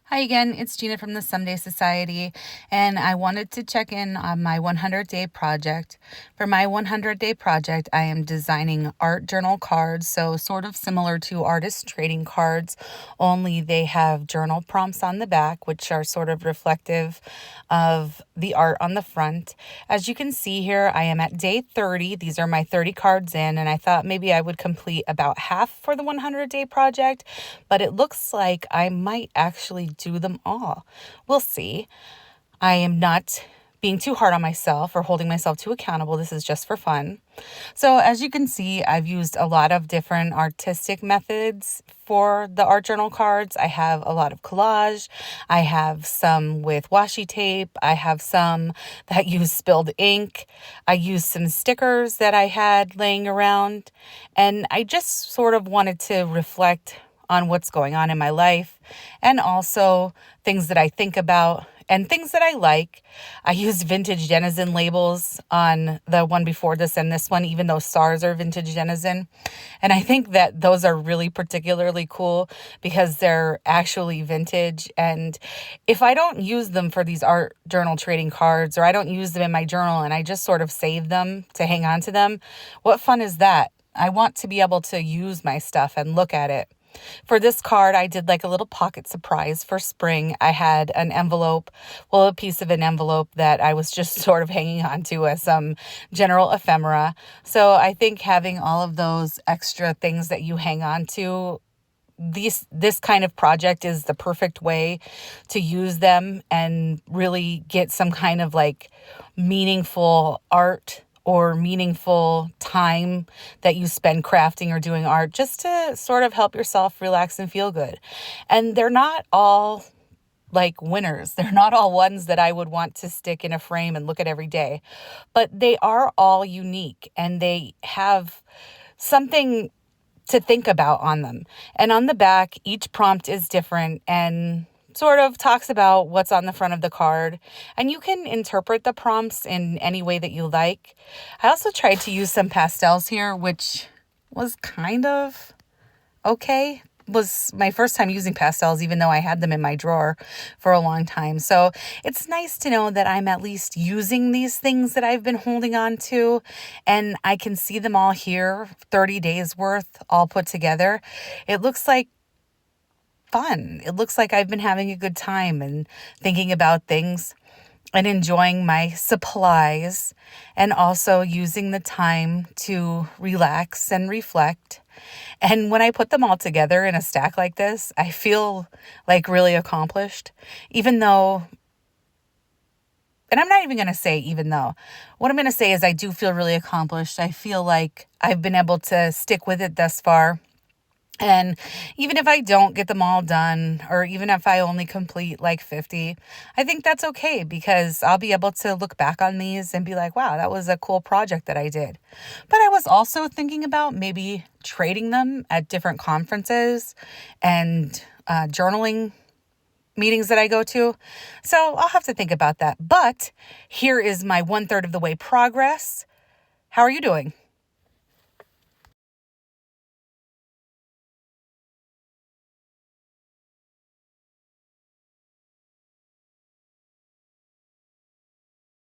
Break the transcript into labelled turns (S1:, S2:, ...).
S1: Hi again, it's Gina from the Someday Society, and I wanted to check in on my 100-day project. For my 100-day project, I am designing art journal cards, so sort of similar to artist trading cards, only they have journal prompts on the back, which are sort of reflective of the art on the front. As you can see here, I am at day 30. These are my 30 cards in, and I thought maybe I would complete about half for the 100-day project, but it looks like I might actually do them all. We'll see. I am not being too hard on myself or holding myself too accountable. This is just for fun. So as you can see, I've used a lot of different artistic methods for the art journal cards. I have a lot of collage. I have some with washi tape. I have some that use spilled ink. I used some stickers that I had laying around. And I just sort of wanted to reflect on what's going on in my life and also things that I think about and things that I like. I used vintage Denizen labels on the one before this and this one, even though stars are vintage Denizen. And I think that those are really particularly cool because they're actually vintage. And if I don't use them for these art journal trading cards, or I don't use them in my journal and I just sort of save them to hang on to them, what fun is that? I want to be able to use my stuff and look at it. For this card, I did like a little pocket surprise for spring. I had an envelope, a piece of an envelope that I was just sort of hanging on to as some general ephemera. So I think having all of those extra things that you hang on to, this kind of project is the perfect way to use them and really get some kind of like meaningful art or meaningful time that you spend crafting or doing art, just to sort of help yourself relax and feel good. And they're not all like winners. They're not all ones that I would want to stick in a frame and look at every day, but they are all unique and they have something to think about on them. And on the back, each prompt is different and sort of talks about what's on the front of the card. And you can interpret the prompts in any way that you like. I also tried to use some pastels here, which was kind of okay. Was my first time using pastels, even though I had them in my drawer for a long time. So it's nice to know that I'm at least using these things that I've been holding on to, and I can see them all here, 30 days worth all put together. It looks like fun. It looks like I've been having a good time and thinking about things and enjoying my supplies and also using the time to relax and reflect. And when I put them all together in a stack like this, I feel like really accomplished, even though, and I'm not even going to say even though. What I'm going to say is I do feel really accomplished. I feel like I've been able to stick with it thus far. And even if I don't get them all done, or even if I only complete like 50, I think that's okay because I'll be able to look back on these and be like, wow, that was a cool project that I did. But I was also thinking about maybe trading them at different conferences and journaling meetings that I go to. So I'll have to think about that. But here is my 1/3 of the way progress. How are you doing?